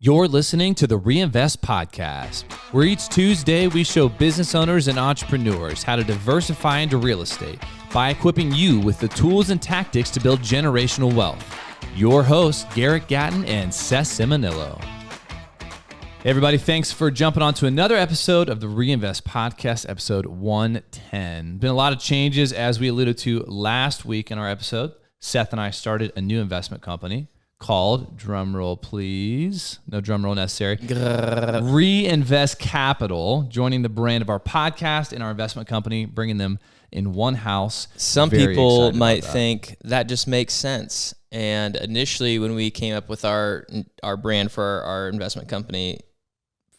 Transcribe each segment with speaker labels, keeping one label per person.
Speaker 1: You're listening to the Reinvest Podcast, where each Tuesday we show business owners and entrepreneurs how to diversify into real estate by equipping you with the tools and tactics to build generational wealth. Your hosts, Garrett Gatton and Seth Ciminillo. Hey everybody, thanks for jumping on to another episode of the Reinvest Podcast, episode 110. Been a lot of changes, as we alluded to last week in our episode. Seth and I started a new investment company called, drumroll please, no drumroll necessary, Reinvest Capital, joining the brand of our podcast and our investment company, bringing them in one house.
Speaker 2: Some people might think that just makes sense. And initially, when we came up with our brand for our investment company,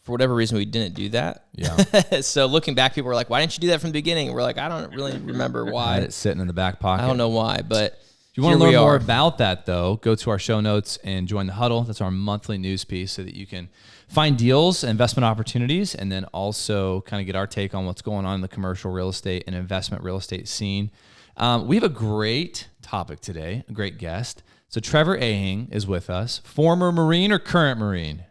Speaker 2: for whatever reason, we didn't do that.
Speaker 1: Yeah.
Speaker 2: So looking back, people were like, why didn't you do that from the beginning? We're like, I don't really remember why.
Speaker 1: Had it sitting in the back pocket.
Speaker 2: I don't know why, but
Speaker 1: if you want to learn more about that, though, go to our show notes and join the huddle. That's our monthly news piece so that you can find deals, investment opportunities, and then also kind of get our take on what's going on in the commercial real estate and investment real estate scene. We have a great topic today, a great guest. So Trevor Ahing is with us. Former Marine or current Marine?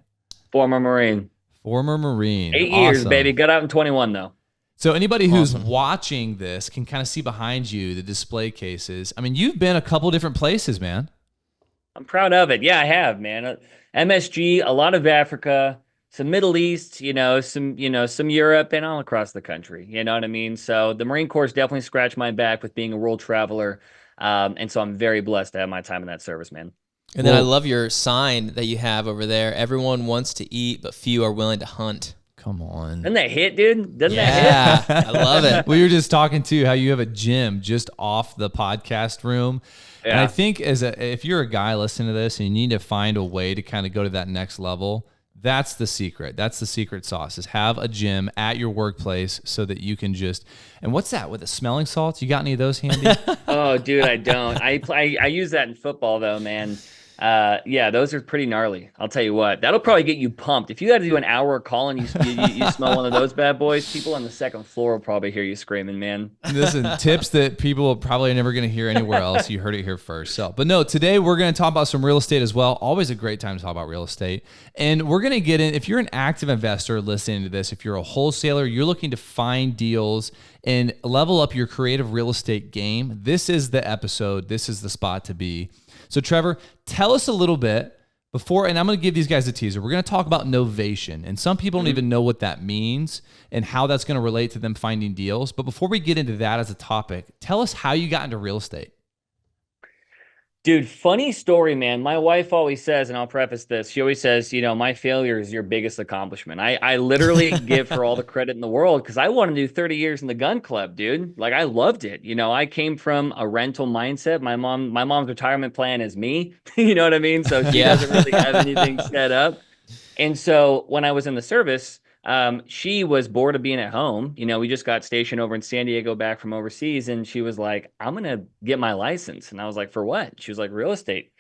Speaker 3: Former Marine.
Speaker 1: Former Marine.
Speaker 3: 8 years, baby. Got out in 21, though.
Speaker 1: So anybody who's watching this can kind of see behind you the display cases. I mean, you've been a couple different places, man.
Speaker 3: I'm proud of it. Yeah, I have, man. MSG, a lot of Africa, some Middle East, some Europe, and all across the country. You know what I mean? So the Marine Corps definitely scratched my back with being a world traveler. And so I'm very blessed to have my time in that service, man.
Speaker 2: And then I love your sign that you have over there. Everyone wants to eat, but few are willing to hunt.
Speaker 1: Come on.
Speaker 3: Doesn't that hit, dude? Doesn't
Speaker 2: that hit? I love it.
Speaker 1: We were just talking too how you have a gym just off the podcast room. Yeah. And I think if you're a guy listening to this and you need to find a way to kind of go to that next level, that's the secret. That's the secret sauce, is have a gym at your workplace so that you can just, and what's that with the smelling salts? You got any of those handy?
Speaker 3: Oh, dude, I don't. I use that in football though, man. Yeah, those are pretty gnarly. I'll tell you what, that'll probably get you pumped. If you got to do an hour of calling, you smell one of those bad boys, people on the second floor will probably hear you screaming, man.
Speaker 1: Listen, tips that people probably are never going to hear anywhere else. You heard it here first. So, but no, today we're going to talk about some real estate as well. Always a great time to talk about real estate. And we're going to get in, if you're an active investor listening to this, if you're a wholesaler, you're looking to find deals and level up your creative real estate game, this is the episode. This is the spot to be. So Trevor, tell us a little bit before, and I'm going to give these guys a teaser. We're going to talk about Novation, and some people don't even know what that means and how that's going to relate to them finding deals. But before we get into that as a topic, tell us how you got into real estate.
Speaker 3: Dude, funny story, man. My wife always says, and I'll preface this, she always says, my failure is your biggest accomplishment. I literally give her all the credit in the world because I want to do 30 years in the gun club, dude. Like, I loved it. I came from a rental mindset. My mom's retirement plan is me. You know what I mean? So she doesn't really have anything set up. And so when I was in the service, she was bored of being at home. We just got stationed over in San Diego back from overseas. And she was like, I'm going to get my license. And I was like, for what? She was like, real estate.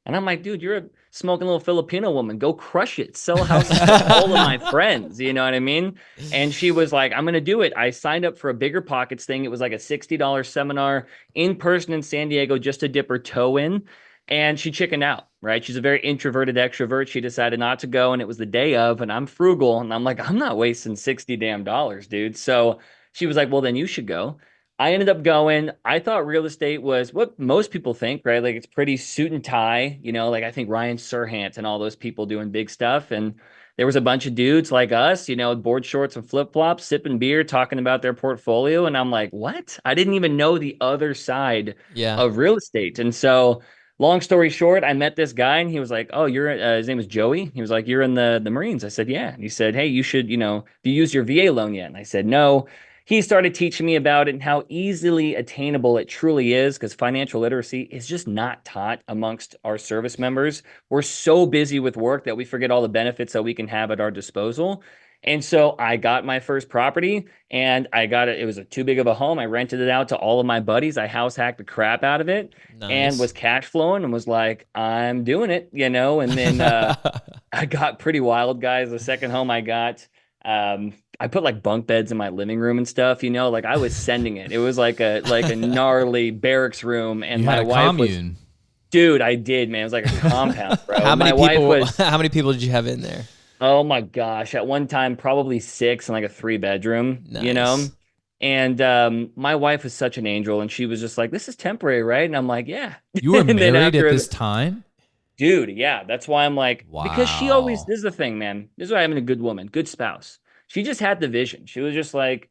Speaker 3: And I'm like, dude, you're a smoking little Filipino woman. Go crush it. Sell houses to all of my friends. You know what I mean? And she was like, I'm going to do it. I signed up for a Bigger Pockets thing. It was like a $60 seminar in person in San Diego just to dip her toe in. And she chickened out, right? She's a very introverted extrovert. She decided not to go, and it was the day of, and I'm frugal. And I'm like, I'm not wasting $60 damn, dude. So she was like, well, then you should go. I ended up going. I thought real estate was what most people think, right? Like, it's pretty suit and tie, like I think Ryan Serhant and all those people doing big stuff. And there was a bunch of dudes like us, board shorts and flip-flops, sipping beer, talking about their portfolio. And I'm like, what? I didn't even know the other side of real estate. And so long story short, I met this guy and he was like, oh, his name was Joey. He was like, you're in the Marines. I said, yeah. And he said, hey, you should, have you used your VA loan yet? And I said, no. He started teaching me about it and how easily attainable it truly is, because financial literacy is just not taught amongst our service members. We're so busy with work that we forget all the benefits that we can have at our disposal. And so I got my first property, and I got it. It was too big of a home. I rented it out to all of my buddies. I house hacked the crap out of it. Nice. And was cash flowing and was like, I'm doing it, And then I got pretty wild, guys. The second home I got, I put like bunk beds in my living room and stuff, like I was sending it. It was like a gnarly barracks room, and my wife was Dude, I did, man. It was like a compound, bro.
Speaker 2: How many
Speaker 3: My wife
Speaker 2: people?
Speaker 3: was,
Speaker 2: How many people did you have in there?
Speaker 3: oh my gosh, at one time probably six in like a 3 bedroom, you know?
Speaker 2: Nice.
Speaker 3: And my wife was such an angel, and she was just like, "This is temporary, right?" And I'm like, "Yeah."
Speaker 1: You were
Speaker 3: And then
Speaker 1: married at
Speaker 3: after,
Speaker 1: this time?
Speaker 3: dude, yeah, that's why I'm like, because she always,
Speaker 1: Wow.
Speaker 3: this is the thing, man. This is why I'm a good woman, good spouse. She just had the vision. She was just like,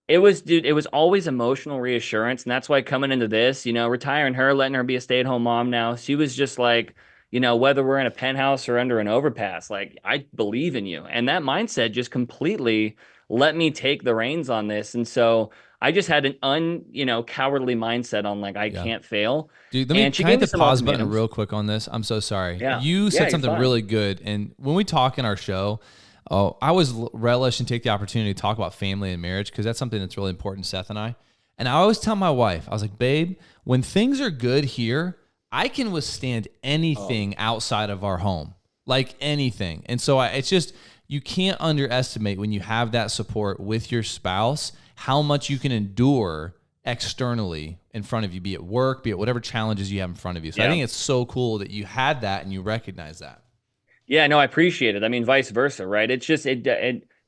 Speaker 3: it was, dude, it was always emotional reassurance. And that's why coming into this, retiring her, letting her be a stay-at-home mom now, she was just like, whether we're in a penthouse or under an overpass, like, I believe in you. And that mindset just completely let me take the reins on this. And so I just had an cowardly mindset on like, I
Speaker 1: Yeah.
Speaker 3: can't fail.
Speaker 1: Dude,
Speaker 3: And she
Speaker 1: can I hit
Speaker 3: gave me
Speaker 1: the
Speaker 3: some
Speaker 1: pause button
Speaker 3: ultimatums.
Speaker 1: real quick on this? I'm so sorry.
Speaker 3: Yeah.
Speaker 1: You
Speaker 3: Yeah,
Speaker 1: said
Speaker 3: you're
Speaker 1: something
Speaker 3: fine.
Speaker 1: really good. And when we talk in our show, I always relish and take the opportunity to talk about family and marriage because that's something that's really important to Seth and I. And I always tell my wife, I was like, babe, when things are good here, I can withstand anything outside of our home, like anything. And so it's just, you can't underestimate when you have that support with your spouse, how much you can endure externally in front of you, be it work, be it whatever challenges you have in front of you. So I
Speaker 3: Yeah.
Speaker 1: think it's so cool that you had that and you recognize that.
Speaker 3: Yeah, no, I appreciate it. I mean, vice versa, right? It's just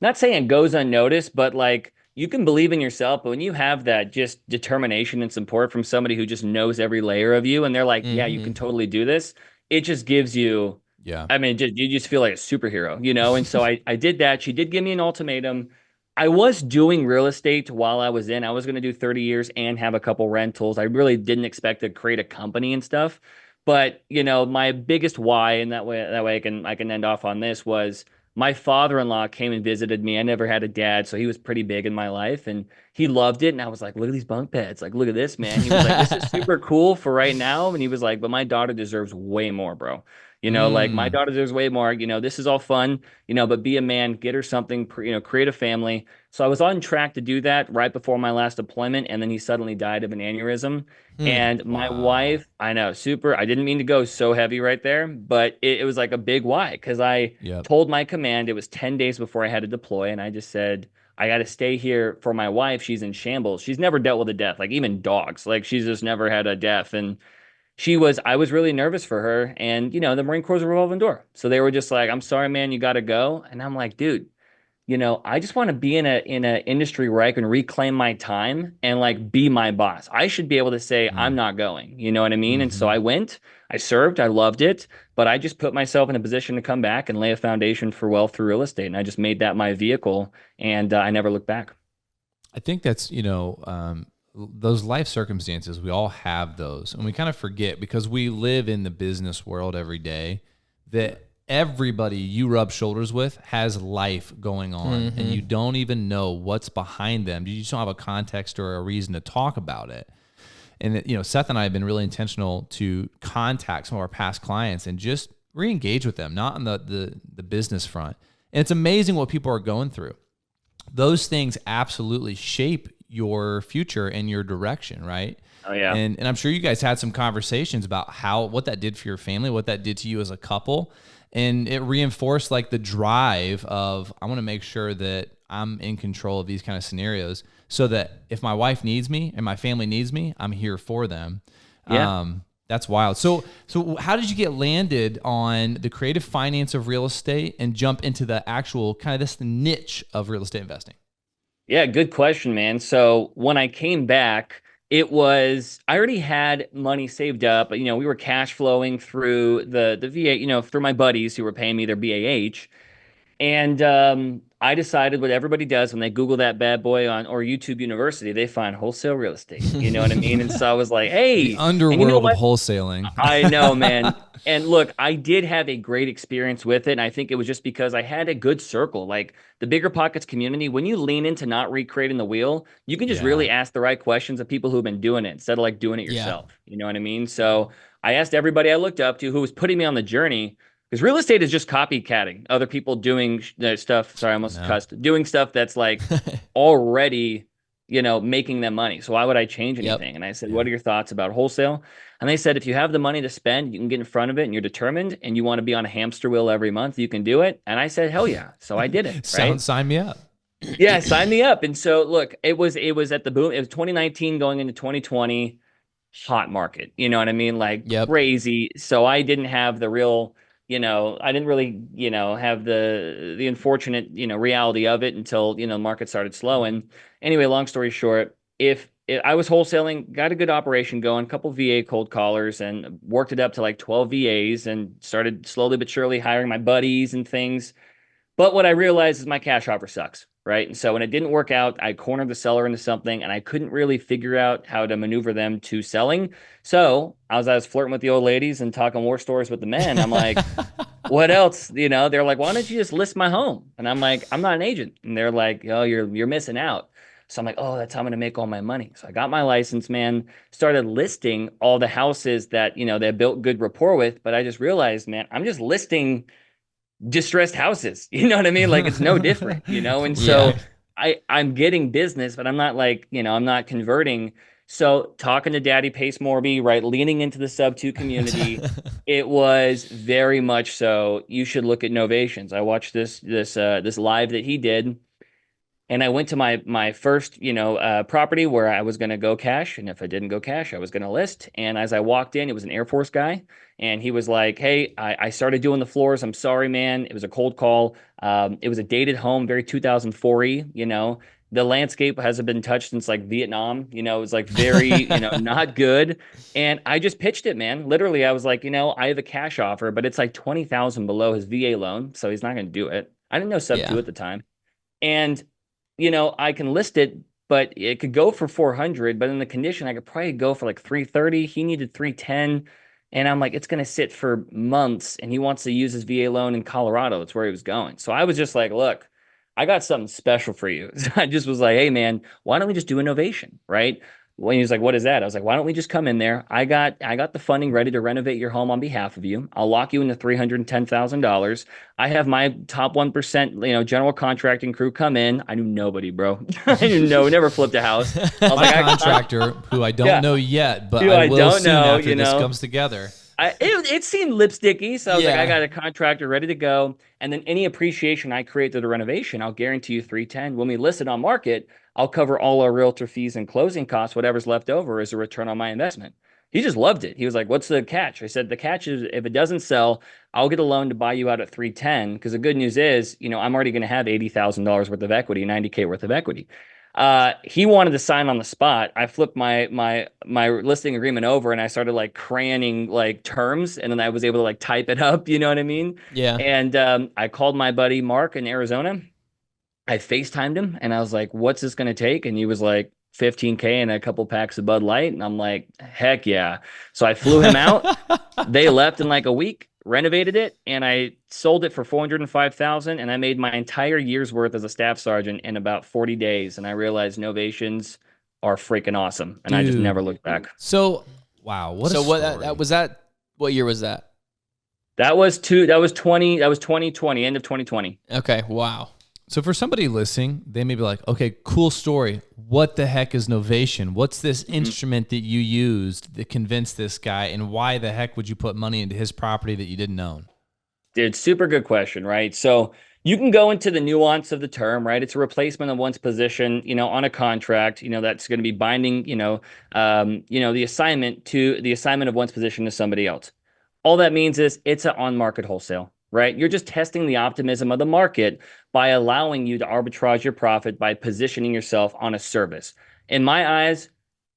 Speaker 3: not saying it goes unnoticed, but like you can believe in yourself, but when you have that just determination and support from somebody who just knows every layer of you and they're like, "Yeah, you
Speaker 2: Hmm.
Speaker 3: can totally do this." It just gives you,
Speaker 1: Yeah.
Speaker 3: I mean, you just feel like a superhero, you know? And so I did that. She did give me an ultimatum. I was doing real estate while I was in. I was going to do 30 years and have a couple rentals. I really didn't expect to create a company and stuff. But, my biggest why, and that way I can end off on this, was my father-in-law came and visited me. I never had a dad, so he was pretty big in my life and he loved it. And I was like, look at these bunk beds. Like, look at this, man. He was like, this is super cool for right now. And he was like, but my daughter deserves way more, bro. Like my
Speaker 1: Mm.
Speaker 3: daughter deserves way more. This is all fun, but be a man, get her something, create a family. So I was on track to do that right before my last deployment, and then he suddenly died of an aneurysm. And my
Speaker 1: Wow.
Speaker 3: wife, I know, super. I didn't mean to go so heavy right there, but it was like a big why because I
Speaker 1: Yep.
Speaker 3: told my command it was 10 days before I had to deploy, and I just said, I got to stay here for my wife. She's in shambles. She's never dealt with a death, like even dogs. Like she's just never had a death. And I was really nervous for her. And, the Marine Corps is a revolving door. So they were just like, I'm sorry, man, you got to go. And I'm like, dude, I just want to be in a industry where I can reclaim my time and like be my boss. I should be able to say I'm
Speaker 1: Mm.
Speaker 3: not going. You know what I mean? And so
Speaker 1: Hmm.
Speaker 3: I went, I served, I loved it, but I just put myself in a position to come back and lay a foundation for wealth through real estate. And I just made that my vehicle, and I never looked back.
Speaker 1: I think that's, those life circumstances, we all have those. And we kind of forget because we live in the business world every day that everybody you rub shoulders with has life going on and you don't even know what's behind them. You just don't have a context or a reason to talk about it. And, Seth and I have been really intentional to contact some of our past clients and just re-engage with them, not on the business front. And it's amazing what people are going through. Those things absolutely shape your future and your direction, right?
Speaker 3: Oh yeah.
Speaker 1: And I'm sure you guys had some conversations about what that did for your family, what that did to you as a couple. And it reinforced like the drive of, I want to make sure that I'm in control of these kind of scenarios so that if my wife needs me and my family needs me, I'm here for them.
Speaker 3: Yeah.
Speaker 1: That's wild. So how did you get landed on the creative finance of real estate and jump into the actual kind of this niche of real estate investing?
Speaker 3: Yeah, good question, man. So when I came back, I already had money saved up. We were cash flowing through the VA, through my buddies who were paying me their BAH. And I decided what everybody does when they Google that bad boy on or YouTube University, they find wholesale real estate. You know what I mean? And so I was like,
Speaker 1: The
Speaker 3: hey, and
Speaker 1: underworld of wholesaling.
Speaker 3: I know, man. And look, I did have a great experience with it. And I think it was just because I had a good circle. Like the Bigger Pockets community, when you lean into not recreating the wheel, you can just
Speaker 1: Yeah.
Speaker 3: really ask the right questions of people who've been doing it instead of like doing it
Speaker 2: Yeah.
Speaker 3: yourself. You know what I mean? So I asked everybody I looked up to who was putting me on the journey because real estate is just copycatting other people doing stuff. Sorry, I almost
Speaker 1: No.
Speaker 3: cussed. Doing stuff that's like already, making them money. So why would I change
Speaker 2: Yep.
Speaker 3: anything? And I said,
Speaker 1: Yeah.
Speaker 3: what are your thoughts about wholesale? And they said, if you have the money to spend, you can get in front of it and you're determined and you want to be on a hamster wheel every month, you can do it. And I said, hell yeah. So I did it. Right.
Speaker 1: Sign me up.
Speaker 3: Yeah, sign me up. And so look, it was at the boom. It was 2019 going into 2020. hot market. You know what I mean? Like
Speaker 2: Yep.
Speaker 3: crazy. So I didn't have the real, I didn't really, have the unfortunate, reality of it until, market started slowing. Anyway, long story short, if I was wholesaling, got a good operation going, a couple VA cold callers and worked it up to like 12 VAs and started slowly but surely hiring my buddies and things. But what I realized is my cash offer sucks, right? And so when it didn't work out, I cornered the seller into something and I couldn't really figure out how to maneuver them to selling. So as I was flirting with the old ladies and talking war stories with the men, I'm like, what else? They're like, why don't you just list my home? And I'm like, I'm not an agent. And they're like, oh, you're missing out. So I'm like, oh, that's how I'm going to make all my money. So I got my license, man, started listing all the houses that, they built good rapport with. But I just realized, man, I'm just listing distressed houses. You know what I mean? Like it's no different, And so
Speaker 2: Yeah.
Speaker 3: I'm getting business, but I'm not like, I'm not converting. So talking to Daddy Pace Morby, right, leaning into the sub two community, it was very much so. You should look at Novations. I watched this live that he did. And I went to my first, property where I was going to go cash. And if I didn't go cash, I was going to list. And as I walked in, it was an Air Force guy. And he was like, hey, I started doing the floors. I'm sorry, man. It was a cold call. It was a dated home, very 2004-y, The landscape hasn't been touched since like Vietnam, it was like very, not good. And I just pitched it, man. Literally, I was like, I have a cash offer, but it's like 20,000 below his VA loan. So he's not going to do it. I didn't know sub two
Speaker 2: Yeah.
Speaker 3: at the time. And I can list it, but it could go for 400, but in the condition, I could probably go for like 330. He needed 310. And I'm like, it's going to sit for months. And he wants to use his VA loan in Colorado. That's where he was going. So I was just like, look, I got something special for you. So I just was like, hey, man, why don't we just do innovation? Right. When he was like, what is that? I was like, why don't we just come in there? I got the funding ready to renovate your home on behalf of you. I'll lock you into $310,000. I have my top 1%, general contracting crew come in. I knew nobody, bro. I knew never flipped a house. I was
Speaker 1: My
Speaker 3: like,
Speaker 1: contractor, who I don't
Speaker 3: Yeah.
Speaker 1: know yet, but
Speaker 3: Who
Speaker 1: I
Speaker 3: I
Speaker 1: will
Speaker 3: don't
Speaker 1: soon
Speaker 3: know,
Speaker 1: after this comes together.
Speaker 3: it seemed lipsticky, so I was like,
Speaker 2: Yeah.
Speaker 3: I got a contractor ready to go, and then any appreciation I create through the renovation, I'll guarantee you 310. When we list it on market, I'll cover all our realtor fees and closing costs. Whatever's left over is a return on my investment. He just loved it. He was like, "What's the catch?" I said, "The catch is if it doesn't sell, I'll get a loan to buy you out at 310. Because the good news is, I'm already going to have $80,000 worth of equity, 90K worth of equity." He wanted to sign on the spot. I flipped my listing agreement over and I started like crayoning like terms and then I was able to like type it up, you know what I mean?
Speaker 2: Yeah.
Speaker 3: And I called my buddy Mark in Arizona. I FaceTimed him and I was like, what's this gonna take? And he was like 15K and a couple packs of Bud Light. And I'm like, heck yeah. So I flew him out. They left in like a week, renovated it, and I sold it for 405,000. And I made my entire year's worth as a staff sergeant in about 40 days. And I realized Novations are freaking awesome. And I just
Speaker 1: Dude.
Speaker 3: never looked back.
Speaker 1: So, wow, what
Speaker 2: So
Speaker 1: a
Speaker 2: what
Speaker 1: story.
Speaker 2: that was that? What year was that?
Speaker 3: That was 2020, end of 2020.
Speaker 2: Okay. Wow.
Speaker 1: So for somebody listening, they may be like, okay, cool story. What the heck is Novation? What's this instrument that you used that convinced this guy? And why the heck would you put money into his property that you didn't own?
Speaker 3: Dude, super good question, right? So you can go into the nuance of the term, right? It's a replacement of one's position, on a contract, that's going to be binding, the assignment of one's position to somebody else. All that means is it's an on-market wholesale, right? You're just testing the optimism of the market by allowing you to arbitrage your profit by positioning yourself on a service. In my eyes,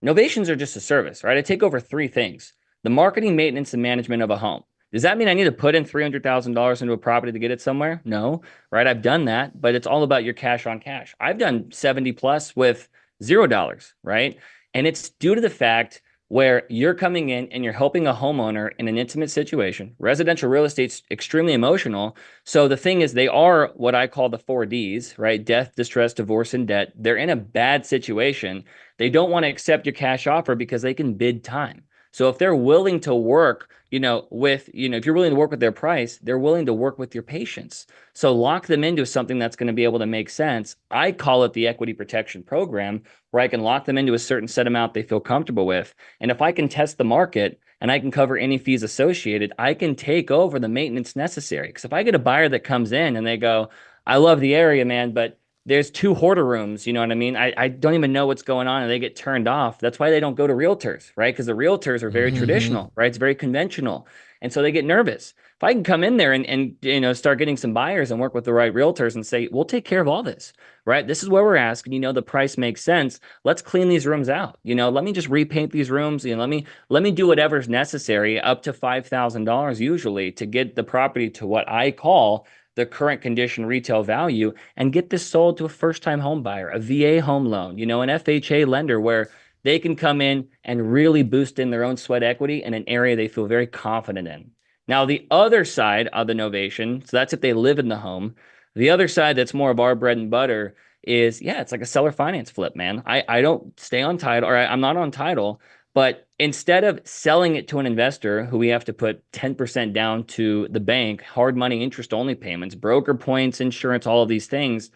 Speaker 3: novations are just a service, right? I take over three things: the marketing, maintenance, and management of a home. Does that mean I need to put in $300,000 into a property to get it somewhere? No, right? I've done that, but it's all about your cash on cash. I've done 70 plus with $0, right? And it's due to the fact where you're coming in and you're helping a homeowner in an intimate situation. Residential real estate's extremely emotional. So the thing is, they are what I call the 4Ds, right? Death, distress, divorce, and debt. They're in a bad situation. They don't want to accept your cash offer because they can bid time. So if they're willing to work, if you're willing to work with their price, they're willing to work with your patience. So lock them into something that's going to be able to make sense. I call it the equity protection program, where I can lock them into a certain set amount they feel comfortable with. And if I can test the market and I can cover any fees associated, I can take over the maintenance necessary. Because if I get a buyer that comes in and they go, I love the area, man, but there's two hoarder rooms, you know what I mean? I don't even know what's going on and they get turned off. That's why they don't go to realtors, right? Because the realtors are very
Speaker 2: Mm-hmm.
Speaker 3: traditional, right? It's very conventional. And so they get nervous. If I can come in there and start getting some buyers and work with the right realtors and say, we'll take care of all this, right? This is where we're asking, the price makes sense. Let's clean these rooms out. Let me just repaint these rooms. Let me do whatever's necessary, up to $5,000 usually, to get the property to what I call the current condition retail value and get this sold to a first-time home buyer, a VA home loan, an FHA lender where they can come in and really boost in their own sweat equity in an area they feel very confident in. Now, the other side of the novation, so that's if they live in the home. The other side that's more of our bread and butter is, yeah, it's like a seller finance flip, man. I don't stay on title, or I'm not on title, but instead of selling it to an investor who we have to put 10% down to the bank, hard money interest only payments, broker points, insurance, all of these things,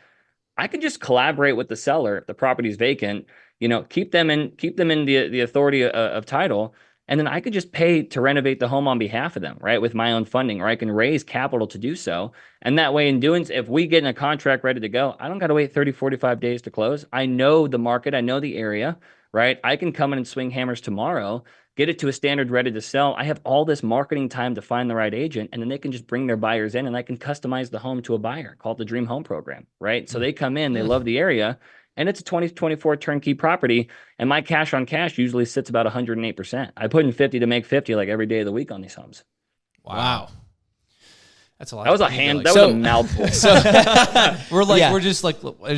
Speaker 3: I could just collaborate with the seller if the property's vacant, keep them in the authority of title, and then I could just pay to renovate the home on behalf of them, right? With my own funding, or I can raise capital to do so. And that way, in doing, if we get in a contract ready to go, I don't got to wait 30, 45 days to close. I know the market, I know the area, right? I can come in and swing hammers tomorrow, get it to a standard ready to sell. I have all this marketing time to find the right agent, and then they can just bring their buyers in and I can customize the home to a buyer, called the Dream Home Program, right? So they come in, they love the area, and it's a 2024 turnkey property, and my cash on cash usually sits about 108%. I put in 50 to make 50 like every day of the week on these homes.
Speaker 2: Wow.
Speaker 1: That's a lot.
Speaker 3: That was a that was a mouthful.
Speaker 1: We're just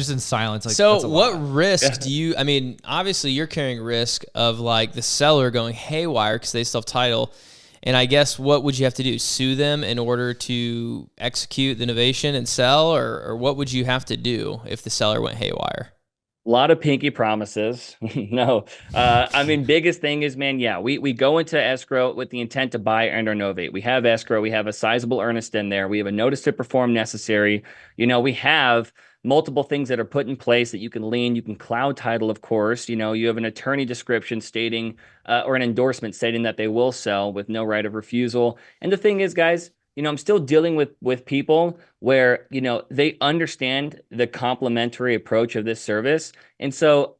Speaker 1: in silence. Like,
Speaker 2: so what risk do you, I mean, obviously you're carrying risk of like the seller going haywire because they still have title. And I guess what would you have to do? Sue them in order to execute the novation and sell? Or what would you have to do if the seller went haywire?
Speaker 3: A lot of pinky promises. No. I mean, biggest thing is, man, yeah, we go into escrow with the intent to buy and or novate. We have escrow. We have a sizable earnest in there. We have a notice to perform necessary. We have multiple things that are put in place that you can lien. You can cloud title, of course. You have an attorney description stating, or an endorsement stating that they will sell with no right of refusal. And the thing is, guys, I'm still dealing with people where, they understand the complementary approach of this service. And so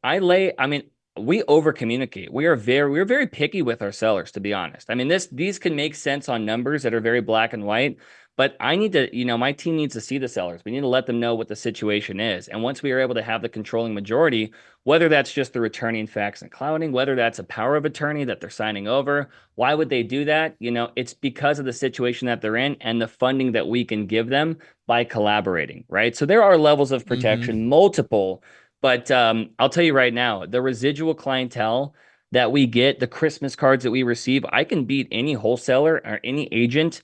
Speaker 3: we over communicate. We're very picky with our sellers, to be honest. I mean, these can make sense on numbers that are very black and white, but I need to, my team needs to see the sellers. We need to let them know what the situation is. And once we are able to have the controlling majority, whether that's just the returning facts and clouding, whether that's a power of attorney that they're signing over, why would they do that? It's because of the situation that they're in and the funding that we can give them by collaborating, right? So there are levels of protection, multiple, but I'll tell you right now, the residual clientele that we get, the Christmas cards that we receive, I can beat any wholesaler or any agent,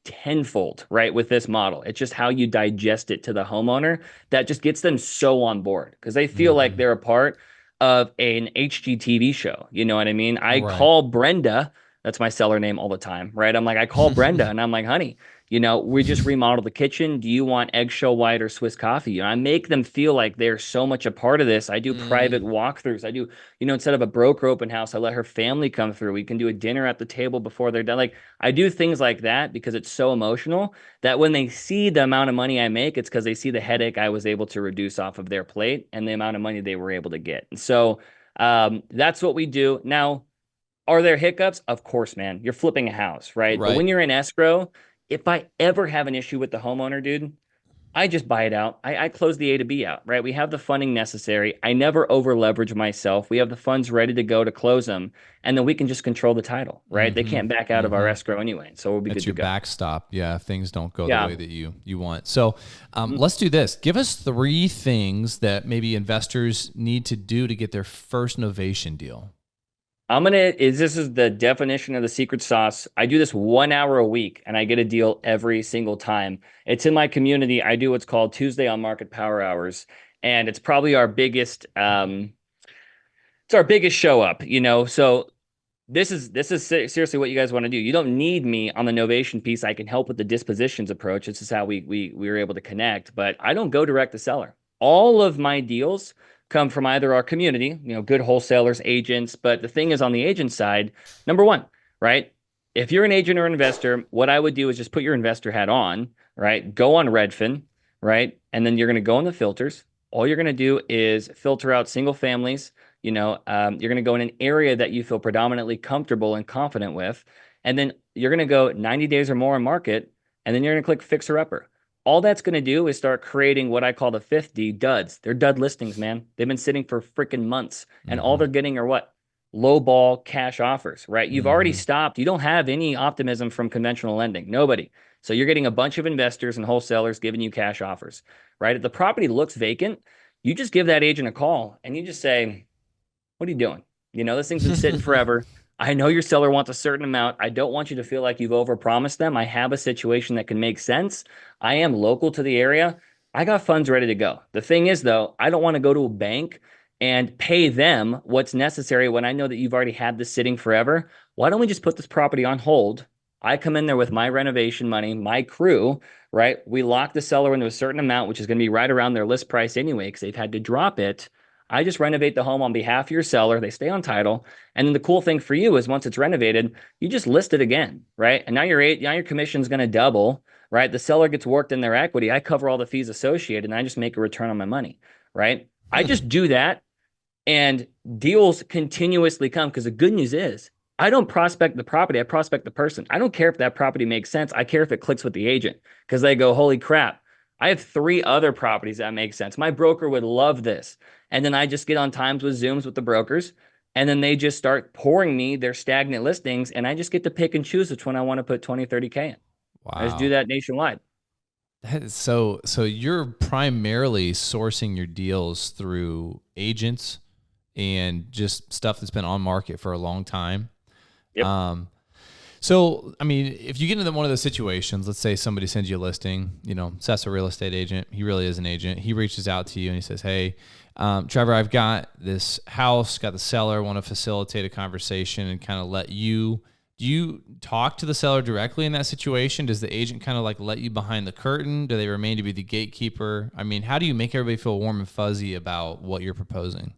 Speaker 3: tenfold, right, with this model. It's just how you digest it to the homeowner that just gets them so on board because they feel like they're a part of an HGTV show. You know what I mean? I call Brenda, that's my seller name all the time, right? I'm like, I call Brenda and I'm like, honey, we just remodeled the kitchen. Do you want eggshell white or Swiss coffee? I make them feel like they're so much a part of this. I do private walkthroughs. I do, instead of a broker open house, I let her family come through. We can do a dinner at the table before they're done. Like, I do things like that because it's so emotional that when they see the amount of money I make, it's because they see the headache I was able to reduce off of their plate and the amount of money they were able to get. And so that's what we do. Now, are there hiccups? Of course, man. You're flipping a house, right? But when you're in escrow, if I ever have an issue with the homeowner, dude, I just buy it out. I close the A to B out, right? We have the funding necessary. I never over leverage myself. We have the funds ready to go to close them, and then we can just control the title, right? They can't back out of our escrow anyway, so we'll be good to go.
Speaker 1: That's your backstop. Yeah, if things don't go the way that you want. So let's do this. Give us 3 things that maybe investors need to do to get their first novation deal.
Speaker 3: This is the definition of the secret sauce. I do this 1 hour a week and I get a deal every single time. It's in my community. I do what's called Tuesday on Market Power Hours. And it's probably our biggest, it's our biggest show up, So this is seriously what you guys want to do. You don't need me on the novation piece. I can help with the dispositions approach. This is how we were able to connect, but I don't go direct to seller. All of my deals come from either our community, good wholesalers, agents. But the thing is, on the agent side, number one, right? If you're an agent or investor, what I would do is just put your investor hat on, right? Go on Redfin, right? And then you're going to go in the filters. All you're going to do is filter out single families. You're going to go in an area that you feel predominantly comfortable and confident with. And then you're going to go 90 days or more in market. And then you're going to click fixer upper. All that's going to do is start creating what I call the 5th D, duds. They're dud listings, man. They've been sitting for freaking months. And all they're getting are what? Low ball cash offers, right? You've already stopped. You don't have any optimism from conventional lending. Nobody. So you're getting a bunch of investors and wholesalers giving you cash offers, right? If the property looks vacant, you just give that agent a call and you just say, what are you doing? This thing's been sitting forever. I know your seller wants a certain amount. I don't want you to feel like you've overpromised them. I have a situation that can make sense. I am local to the area. I got funds ready to go. The thing is, though, I don't want to go to a bank and pay them what's necessary when I know that you've already had this sitting forever. Why don't we just put this property on hold? I come in there with my renovation money, my crew, right? We lock the seller into a certain amount, which is going to be right around their list price anyway, because they've had to drop it. I just renovate the home on behalf of your seller. They stay on title. And then the cool thing for you is once it's renovated, you just list it again, right? And now your commission's going to double, right? The seller gets worked in their equity. I cover all the fees associated and I just make a return on my money, right? I just do that and deals continuously come because the good news is I don't prospect the property. I prospect the person. I don't care if that property makes sense. I care if it clicks with the agent because they go, holy crap. I have 3 other properties that make sense. My broker would love this. And then I just get on times with Zooms with the brokers. And then they just start pouring me their stagnant listings. And I just get to pick and choose which one I want to put 20, 30K in.
Speaker 1: Wow.
Speaker 3: I just do that nationwide.
Speaker 1: So you're primarily sourcing your deals through agents and just stuff that's been on market for a long time.
Speaker 3: Yep.
Speaker 1: So, I mean, if you get into one of those situations, let's say somebody sends you a listing, Seth's a real estate agent. He really is an agent. He reaches out to you and he says, hey, Trevor, I've got this house, got the seller, want to facilitate a conversation and kind of do you talk to the seller directly in that situation? Does the agent kind of like let you behind the curtain? Do they remain to be the gatekeeper? I mean, how do you make everybody feel warm and fuzzy about what you're proposing?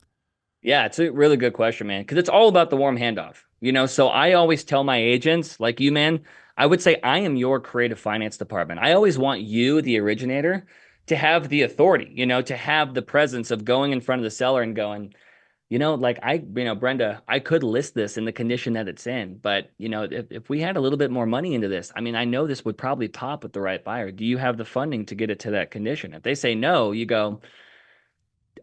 Speaker 3: Yeah, it's a really good question, man, because it's all about the warm handoff. So I always tell my agents, like you, man, I would say I am your creative finance department. I always want you, the originator, to have the authority, to have the presence of going in front of the seller and going, Brenda, I could list this in the condition that it's in, but, if we had a little bit more money into this, I mean, I know this would probably pop with the right buyer. Do you have the funding to get it to that condition? If they say no, you go,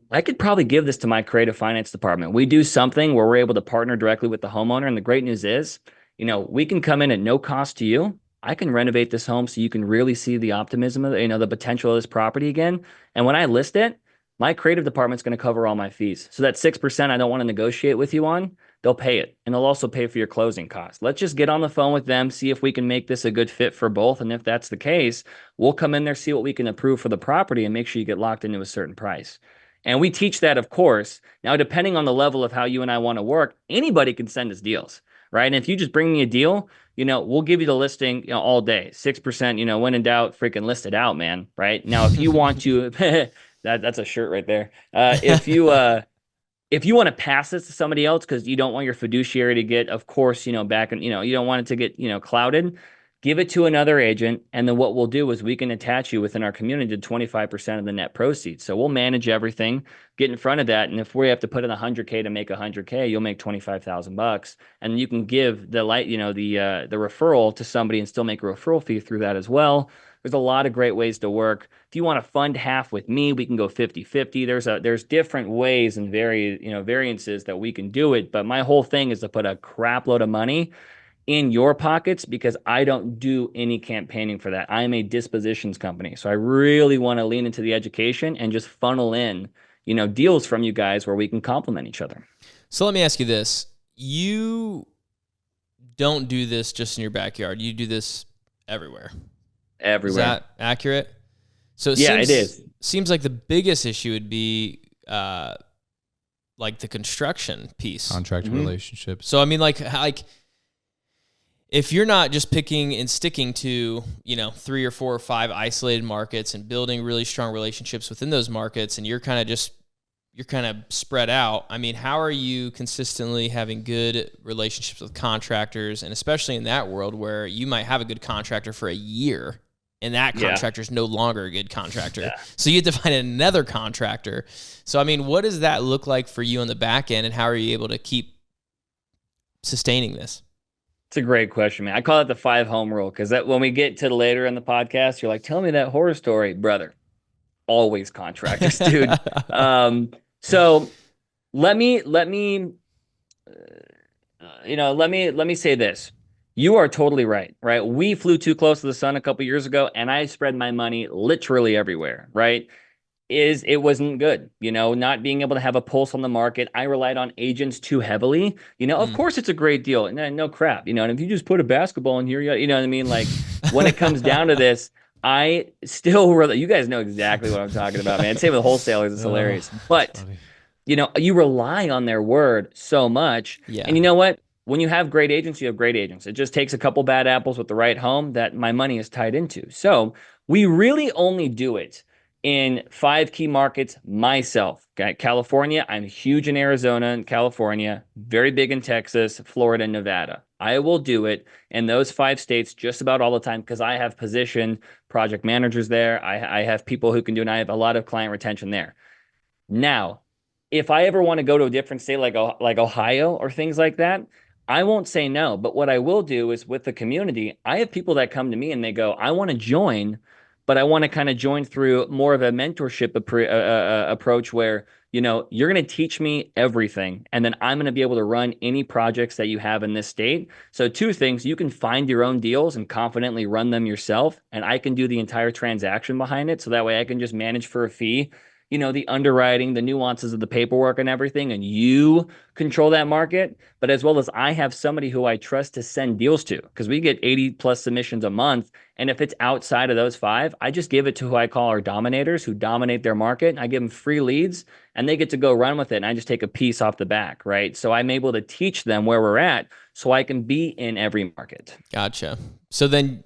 Speaker 3: I could probably give this to my creative finance department. We do something where we're able to partner directly with the homeowner. And the great news is, we can come in at no cost to you. I can renovate this home so you can really see the optimism of, the potential of this property again. And when I list it, my creative department's going to cover all my fees. So that 6% I don't want to negotiate with you on, they'll pay it. And they'll also pay for your closing costs. Let's just get on the phone with them, see if we can make this a good fit for both. And if that's the case, we'll come in there, see what we can approve for the property and make sure you get locked into a certain price. And we teach that, of course. Now, depending on the level of how you and I want to work, anybody can send us deals, right? And if you just bring me a deal, we'll give you the listing, all day. 6%, when in doubt, freaking list it out, man, right? Now, if you want to, that's a shirt right there. If you want to pass this to somebody else because you don't want your fiduciary to get, of course, back and, you don't want it to get, clouded, give it to another agent. And then what we'll do is we can attach you within our community to 25% of the net proceeds. So we'll manage everything, get in front of that. And if we have to put in $100K to make $100K, you'll make $25,000 and you can give the the referral to somebody and still make a referral fee through that as well. There's a lot of great ways to work. If you want to fund half with me, we can go 50-50. There's different ways and variances that we can do it. But my whole thing is to put a crap load of money in your pockets because I don't do any campaigning for that. I'm a dispositions company. So I really want to lean into the education and just funnel in, deals from you guys where we can complement each other.
Speaker 2: So let me ask you this. You don't do this just in your backyard. You do this everywhere.
Speaker 3: Everywhere.
Speaker 2: Is that accurate? So
Speaker 3: it is.
Speaker 2: Seems like the biggest issue would be like the construction piece.
Speaker 1: Contract relationships.
Speaker 2: So I mean like if you're not just picking and sticking to, 3 or 4 or 5 isolated markets and building really strong relationships within those markets and you're kind of spread out. I mean, how are you consistently having good relationships with contractors and especially in that world where you might have a good contractor for a year and that
Speaker 3: Yeah.
Speaker 2: contractor is no longer a good contractor.
Speaker 3: Yeah.
Speaker 2: So you have to find another contractor. So, I mean, what does that look like for you on the back end, and how are you able to keep sustaining this?
Speaker 3: It's a great question, man. I call it the 5 home rule, because that when we get to later in the podcast, you're like, tell me that horror story, brother. Always contractors, dude. So let me say this. You are totally right? We flew too close to the sun a couple years ago, and I spread my money literally everywhere, right? It wasn't good, not being able to have a pulse on the market. I relied on agents too heavily. Of course it's a great deal, and no crap, and if you just put a basketball in here, you know what I mean? Like, when it comes down to this, I still really, you guys know exactly what I'm talking about, man. Same with wholesalers, it's hilarious. But you rely on their word so much.
Speaker 2: Yeah.
Speaker 3: And you know what? When you have great agents, you have great agents. It just takes a couple bad apples with the right home that my money is tied into. So we really only do it in 5 key markets myself. Okay? California, I'm huge in Arizona and California, very big in Texas, Florida, and Nevada. I will do it in those 5 states just about all the time, because I have positioned project managers there. I have people who can do it, and I have a lot of client retention there. Now, if I ever want to go to a different state like Ohio or things like that, I won't say no. But what I will do is, with the community, I have people that come to me and they go, I want to join, but I want to kind of join through more of a mentorship approach where, you're going to teach me everything, and then I'm going to be able to run any projects that you have in this state. So 2 things: you can find your own deals and confidently run them yourself, and I can do the entire transaction behind it. So that way I can just manage for a fee, the underwriting, the nuances of the paperwork and everything, and you control that market. But as well as, I have somebody who I trust to send deals to, because we get 80 plus submissions a month. And if it's outside of those 5, I just give it to who I call our dominators, who dominate their market. I give them free leads, and they get to go run with it. And I just take a piece off the back, right? So I'm able to teach them where we're at, so I can be in every market.
Speaker 2: Gotcha. So then,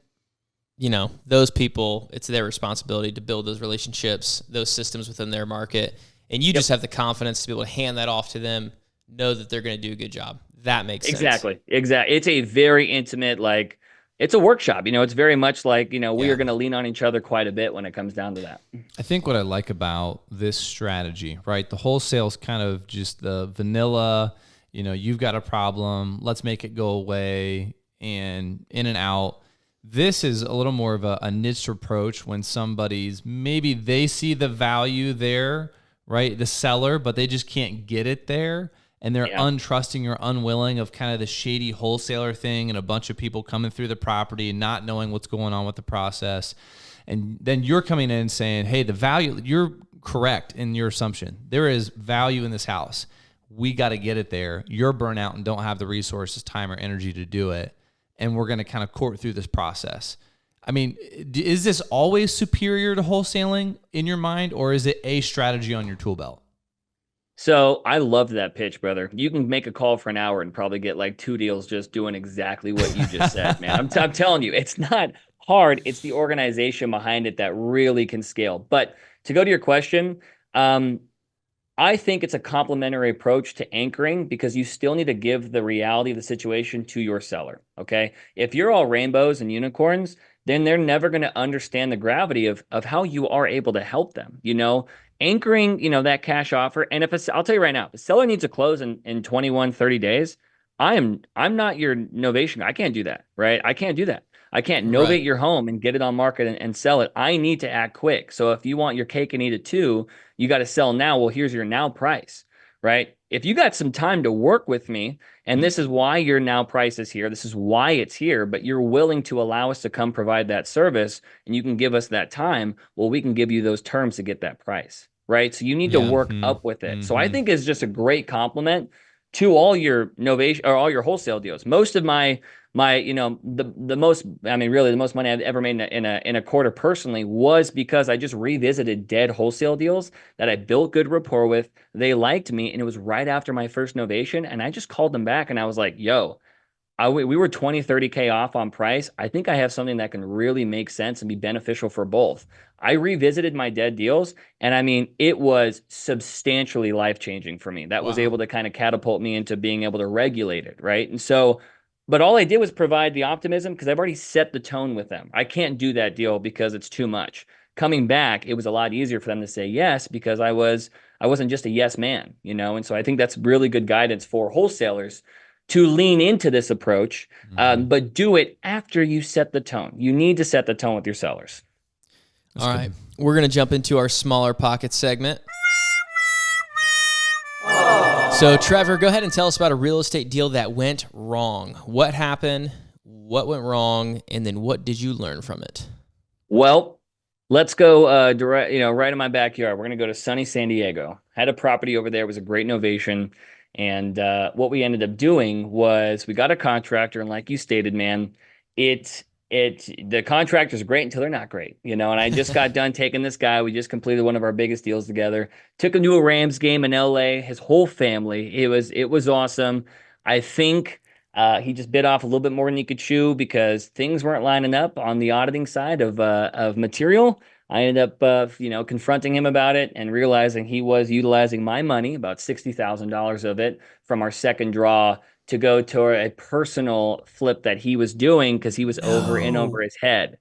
Speaker 2: those people, it's their responsibility to build those relationships, those systems within their market. And you just have the confidence to be able to hand that off to them, know that they're going to do a good job. That makes sense.
Speaker 3: Exactly. It's a very intimate, it's a workshop. It's very much like, we are going to lean on each other quite a bit when it comes down to that.
Speaker 1: I think what I like about this strategy, right? The wholesale's kind of just the vanilla, you've got a problem, let's make it go away, and in and out. This is a little more of a niche approach, when maybe they see the value there, right? The seller, but they just can't get it there. And they're untrusting or unwilling of kind of the shady wholesaler thing, and a bunch of people coming through the property and not knowing what's going on with the process. And then you're coming in saying, hey, the value, you're correct in your assumption. There is value in this house. We got to get it there. You're burnt out and don't have the resources, time, or energy to do it. And we're going to kind of court through this process. I mean, is this always superior to wholesaling in your mind, or is it a strategy on your tool belt?
Speaker 3: So I loved that pitch, brother. You can make a call for an hour and probably get 2 deals just doing exactly what you just said, man. I'm telling you, it's not hard. It's the organization behind it that really can scale. But to go to your question, I think it's a complementary approach to anchoring, because you still need to give the reality of the situation to your seller, okay? If you're all rainbows and unicorns, then they're never going to understand the gravity of how you are able to help them, anchoring, that cash offer. And I'll tell you right now, if a seller needs to close in 21, 30 days, I'm not your Novation. I can't do that, right? I can't do that. I can't novate your home and get it on market and sell it. I need to act quick. So if you want your cake and eat it too, you got to sell now. Well, here's your now price, right? If you got some time to work with me, and this is why your now price is here, this is why it's here, but you're willing to allow us to come provide that service, and you can give us that time, well, we can give you those terms to get that price, right? So you need to work up with it. So I think it's just a great compliment to all your Novation or all your wholesale deals. Most of my the most, really the most money I've ever made in a quarter personally was because I just revisited dead wholesale deals that I built good rapport with. They liked me, and it was right after my first Novation, and I just called them back and I was like, yo, we were 20, 30K off on price. I think I have something that can really make sense and be beneficial for both. I revisited my dead deals, and it was substantially life-changing for me. That was able to kind of catapult me into being able to regulate it, right? And so But all I did was provide the optimism because I've already set the tone with them. I can't do that deal because it's too much. Coming back, it was a lot easier for them to say yes because I wasn't just a yes man, you know? And so I think that's really good guidance for wholesalers to lean into this approach, but do it after you set the tone. You need to set the tone with your sellers.
Speaker 2: All right. We're going to jump into our Smaller Pockets segment. So, Trevor, go ahead and tell us about a real estate deal that went wrong. What happened? What went wrong? And then what did you learn from it?
Speaker 3: Well, let's go direct, right in my backyard. We're going to go to sunny San Diego. Had a property over there. It was a great novation. And what we ended up doing was we got a contractor. And like you stated, man, the contractors are great until they're not great, and I just got done taking this guy. We just completed one of our biggest deals together. Took him to a Rams game in LA, his whole family. It was awesome. I think he just bit off a little bit more than he could chew because things weren't lining up on the auditing side of material. I ended up, confronting him about it and realizing he was utilizing my money, about $60,000 of it from our second draw, to go to a personal flip that he was doing because he was over his head.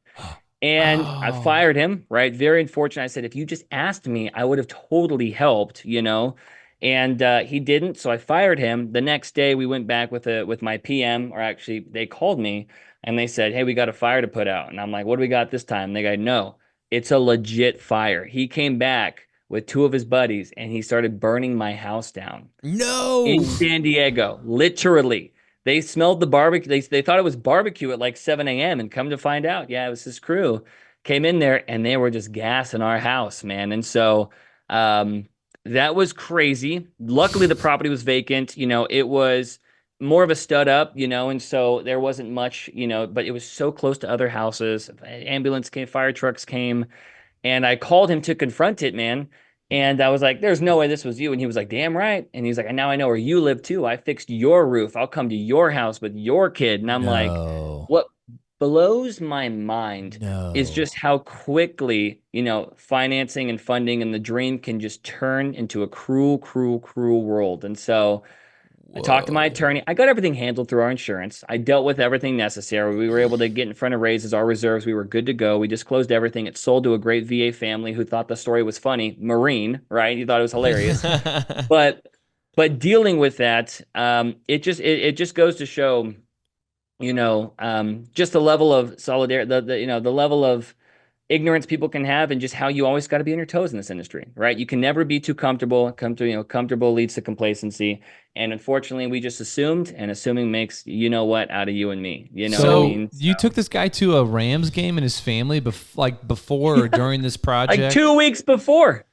Speaker 3: And I fired him, right? Very unfortunate. I said, if you just asked me, I would have totally helped, And he didn't, so I fired him. The next day, we went back with my PM, or actually, they called me and they said, hey, we got a fire to put out. And I'm like, what do we got this time? And they go, no, it's a legit fire. He came back with two of his buddies, and he started burning my house down.
Speaker 2: No!
Speaker 3: In San Diego, literally. They smelled the barbecue. They thought it was barbecue at like 7 a.m. and come to find out, yeah, it was his crew. Came in there, and they were just gassing our house, man. And so that was crazy. Luckily, the property was vacant. It was more of a stud up, and so there wasn't much, but it was so close to other houses. Ambulance came, fire trucks came. And I called him to confront it, man. And I was like, there's no way this was you. And he was like, damn right. And he's like, and now I know where you live too. I fixed your roof. I'll come to your house with your kid. And I'm like, what blows my mind is just how quickly, financing and funding and the dream can just turn into a cruel, cruel, cruel world. And so I talked to my attorney. I got everything handled through our insurance. I dealt with everything necessary. We were able to get in front of raises, our reserves. We were good to go. We disclosed everything. It sold to a great VA family who thought the story was funny. Marine, right? He thought it was hilarious. But dealing with that, it just goes to show, just the level of solidarity, the level of ignorance people can have, and just how you always got to be on your toes in this industry, right? You can never be too comfortable. Comfortable leads to complacency. And unfortunately, we just assumed, and assuming makes what out of you and me. You know what I mean?
Speaker 1: You took this guy to a Rams game and his family before or during this project?
Speaker 3: Like 2 weeks before.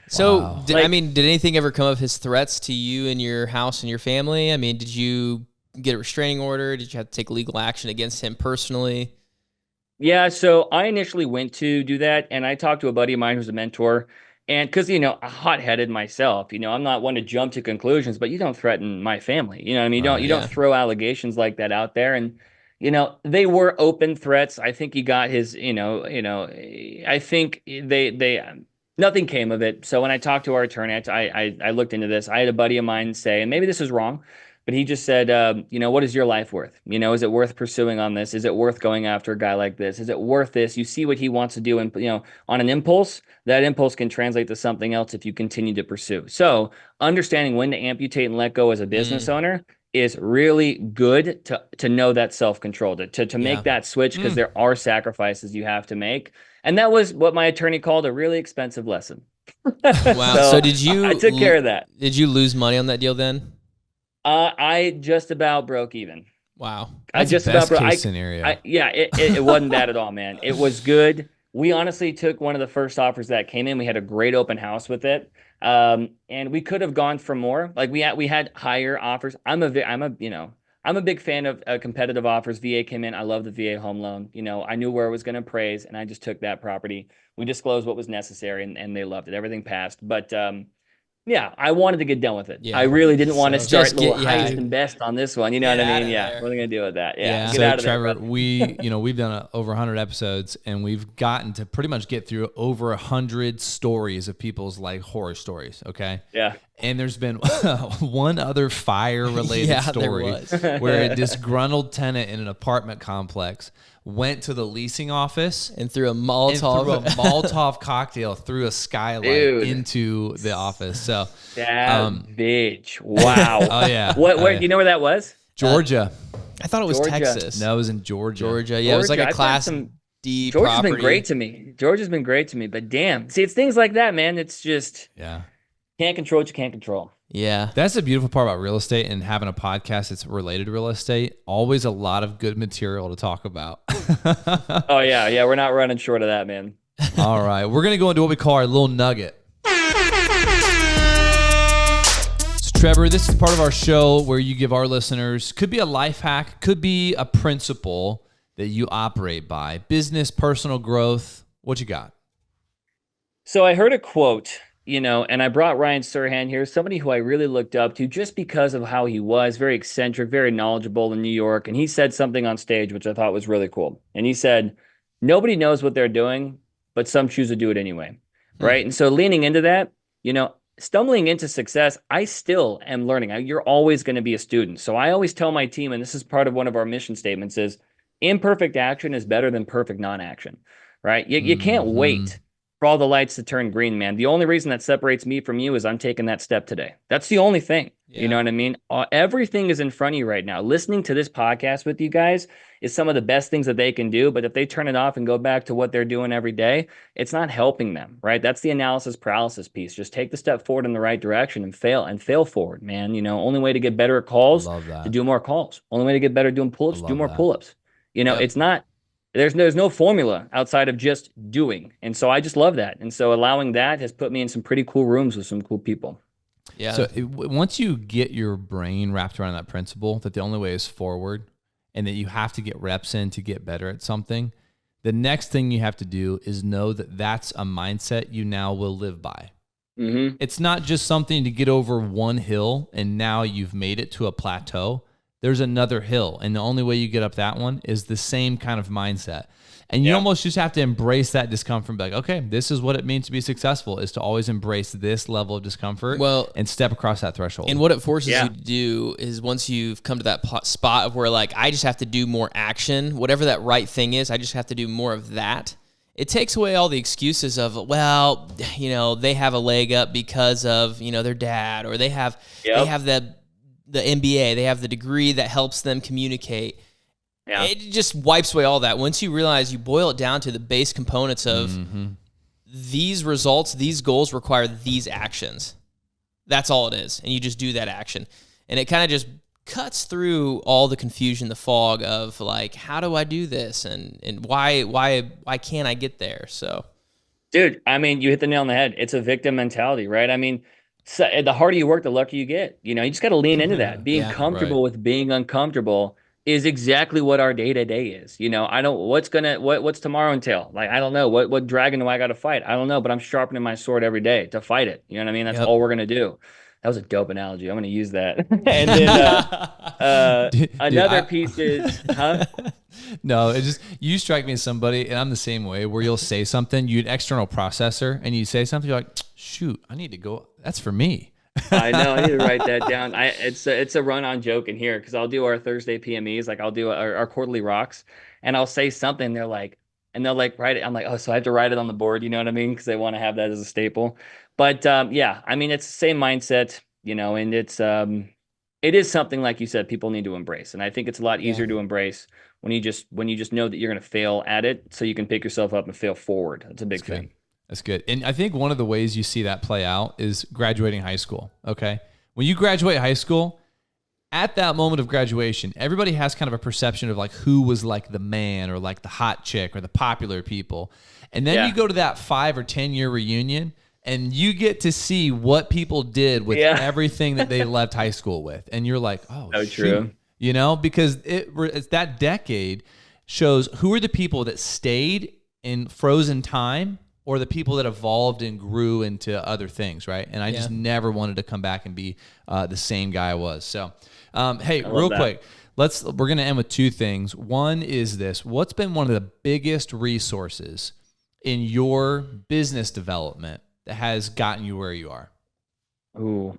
Speaker 2: So,
Speaker 1: Wow.
Speaker 2: did anything ever come of his threats to you and your house and your family? I mean, did you get a restraining order? Did you have to take legal action against him personally?
Speaker 3: Yeah, so I initially went to do that, and I talked to a buddy of mine who's a mentor, and because, hot-headed myself, I'm not one to jump to conclusions, but you don't threaten my family, you know what I mean? You don't throw allegations like that out there, and, they were open threats. I think he got his, I think nothing came of it. So when I talked to our attorney, I looked into this. I had a buddy of mine say, and maybe this is wrong, but he just said, what is your life worth? Is it worth pursuing on this? Is it worth going after a guy like this? Is it worth this? You see what he wants to do, and on an impulse, that impulse can translate to something else if you continue to pursue. So understanding when to amputate and let go as a business owner is really good to know that self-control, to make that switch, because there are sacrifices you have to make. And that was what my attorney called a really expensive lesson.
Speaker 2: Wow. So did you?
Speaker 3: I took care of that.
Speaker 2: Did you lose money on that deal then?
Speaker 3: I just about broke even.
Speaker 2: Wow.
Speaker 1: That's
Speaker 3: I just
Speaker 1: a best
Speaker 3: about
Speaker 1: case scenario.
Speaker 3: It wasn't bad at all, man. It was good. We honestly took one of the first offers that came in. We had a great open house with it. And we could have gone for more. Like we had higher offers. I'm a big fan of competitive offers. VA came in. I love the VA home loan. I knew where it was going to appraise, and I just took that property. We disclosed what was necessary, and they loved it. Everything passed. But yeah, I wanted to get done with it. Yeah. I really didn't want to start highest and best on this one. You know what I mean? Yeah. What are they going to do with that? Yeah. Get out of
Speaker 1: Trevor,
Speaker 3: there,
Speaker 1: we've done over 100 episodes, and we've gotten to pretty much get through over 100 stories of people's like horror stories. Okay.
Speaker 3: Yeah.
Speaker 1: And there's been one other fire-related story where a disgruntled tenant in an apartment complex went to the leasing office
Speaker 2: and threw a Molotov
Speaker 1: cocktail through a skylight into the office. So
Speaker 3: bitch. Wow.
Speaker 1: Oh yeah.
Speaker 3: Where do you know where that was?
Speaker 1: Georgia.
Speaker 2: I thought it was Texas.
Speaker 1: No, it was in Georgia.
Speaker 2: Yeah, it was like a Class D property.
Speaker 3: Georgia's been great to me. Georgia's been great to me, but damn. See, it's things like that, man. It's just can't control what you can't control.
Speaker 2: Yeah.
Speaker 1: That's the beautiful part about real estate and having a podcast that's related to real estate. Always a lot of good material to talk about.
Speaker 3: Oh, yeah. Yeah, we're not running short of that, man.
Speaker 1: All right. We're going to go into what we call our little nugget. So, Trevor, this is part of our show where you give our listeners, could be a life hack, could be a principle that you operate by. Business, personal growth. What you got?
Speaker 3: So I heard a quote, and I brought Ryan Serhant here, somebody who I really looked up to just because of how he was, very eccentric, very knowledgeable in New York. And he said something on stage, which I thought was really cool. And he said, nobody knows what they're doing, but some choose to do it anyway. Right. And so leaning into that, stumbling into success, I still am learning. You're always going to be a student. So I always tell my team, and this is part of one of our mission statements, is imperfect action is better than perfect non-action. Right. You can't wait for all the lights to turn green, man. The only reason that separates me from you is I'm taking that step today. That's the only thing. Yeah. You know what I mean? Everything is in front of you right now. Listening to this podcast with you guys is some of the best things that they can do. But if they turn it off and go back to what they're doing every day, it's not helping them, right? That's the analysis paralysis piece. Just take the step forward in the right direction and fail forward, man. Only way to get better at calls to do more calls. Only way to get better doing pull-ups, do more pull-ups. It's not. There's no formula outside of just doing. And so I just love that. And so allowing that has put me in some pretty cool rooms with some cool people.
Speaker 2: Yeah.
Speaker 1: So once you get your brain wrapped around that principle that the only way is forward and that you have to get reps in to get better at something, the next thing you have to do is know that that's a mindset you now will live by. Mm-hmm. It's not just something to get over one hill and now you've made it to a plateau. There's another hill, and the only way you get up that one is the same kind of mindset. And you almost just have to embrace that discomfort and be like, okay, this is what it means to be successful, is to always embrace this level of discomfort and step across that threshold.
Speaker 2: And what it forces you to do is once you've come to that spot of where, like, I just have to do more action, whatever that right thing is, I just have to do more of that. It takes away all the excuses of, well, they have a leg up because of, their dad, or they have the MBA, they have the degree that helps them communicate. Yeah. It just wipes away all that. Once you realize you boil it down to the base components of these results, these goals require these actions. That's all it is. And you just do that action. And it kind of just cuts through all the confusion, the fog of like, how do I do this? And why can't I get there? So,
Speaker 3: dude, you hit the nail on the head. It's a victim mentality, right? So the harder you work, the luckier you get. You just got to lean into that. Being comfortable with being uncomfortable is exactly what our day-to-day is. What's tomorrow entail? Like, I don't know. What dragon do I got to fight? I don't know, but I'm sharpening my sword every day to fight it. You know what I mean? That's all we're going to do. That was a dope analogy. I'm going to use that. And then another piece is,
Speaker 1: No, it just, you strike me as somebody, and I'm the same way, where you'll say something, you'd external processor, and you say something, you're like, shoot, I need to go. That's for me.
Speaker 3: I know. I need to write that down. It's a run-on joke in here because I'll do our Thursday PMEs, like I'll do our quarterly rocks, and I'll say something. They'll like write it. I'm like, oh, so I have to write it on the board. You know what I mean? Because they want to have that as a staple. But it's the same mindset, and it is something, like you said, people need to embrace. And I think it's a lot easier to embrace when you just know that you're going to fail at it, so you can pick yourself up and fail forward. That's a big thing.
Speaker 1: That's good. And I think one of the ways you see that play out is graduating high school. Okay. When you graduate high school, at that moment of graduation, everybody has kind of a perception of like who was like the man or like the hot chick or the popular people. And then you go to that 5 or 10 year reunion and you get to see what people did with everything that they left high school with. And you're like, oh, so shoot. True. Because it's that decade shows who are the people that stayed in frozen time or the people that evolved and grew into other things, right? And I just never wanted to come back and be the same guy I was. So, hey, real quick, we're going to end with 2 things. One is this: what's been one of the biggest resources in your business development that has gotten you where you are?
Speaker 3: Ooh,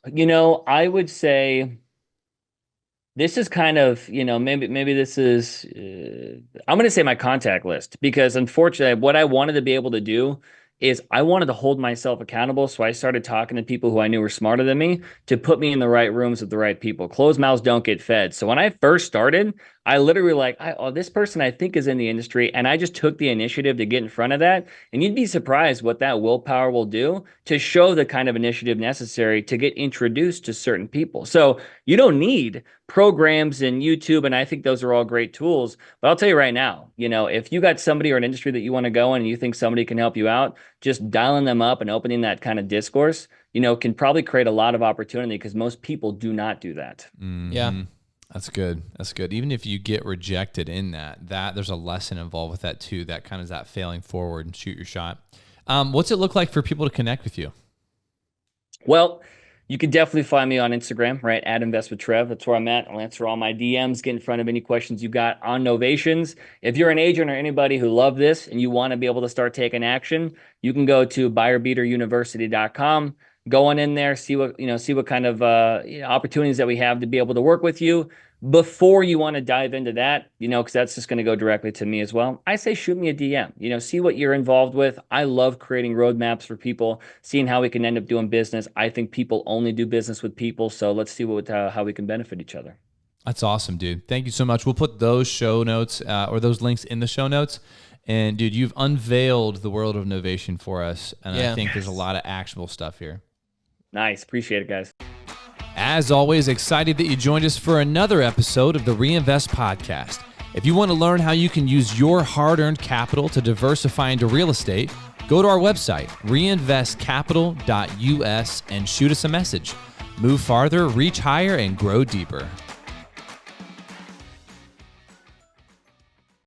Speaker 3: I would say this is kind of, maybe this is, I'm going to say my contact list because unfortunately, what I wanted to be able to do is I wanted to hold myself accountable. So I started talking to people who I knew were smarter than me to put me in the right rooms with the right people. Closed mouths don't get fed. So when I first started, I literally this person I think is in the industry. And I just took the initiative to get in front of that. And you'd be surprised what that willpower will do to show the kind of initiative necessary to get introduced to certain people. So you don't need programs and YouTube, and I think those are all great tools. But I'll tell you right now, if you got somebody or an industry that you want to go in and you think somebody can help you out, just dialing them up and opening that kind of discourse, can probably create a lot of opportunity because most people do not do that.
Speaker 1: Mm-hmm.
Speaker 2: Yeah.
Speaker 1: That's good. That's good. Even if you get rejected in that there's a lesson involved with that too. That kind of that failing forward and shoot your shot. What's it look like for people to connect with you?
Speaker 3: Well, you can definitely find me on Instagram, right? At Invest with Trev. That's where I'm at. I'll answer all my DMs, get in front of any questions you got on Novations. If you're an agent or anybody who love this and you want to be able to start taking action, you can go to buyerbeateruniversity.com. Go on in there, see what kind of opportunities that we have to be able to work with you. Before you want to dive into that, because that's just going to go directly to me as well. I say shoot me a DM, see what you're involved with. I love creating roadmaps for people, seeing how we can end up doing business. I think people only do business with people. So let's see how we can benefit each other.
Speaker 1: That's awesome, dude. Thank you so much. We'll put those show notes or those links in the show notes. And dude, you've unveiled the world of Novation for us. And I think there's a lot of actionable stuff here.
Speaker 3: Nice. Appreciate it, guys.
Speaker 1: As always, excited that you joined us for another episode of the Reinvest Podcast. If you want to learn how you can use your hard-earned capital to diversify into real estate, go to our website, reinvestcapital.us, and shoot us a message. Move farther, reach higher, and grow deeper.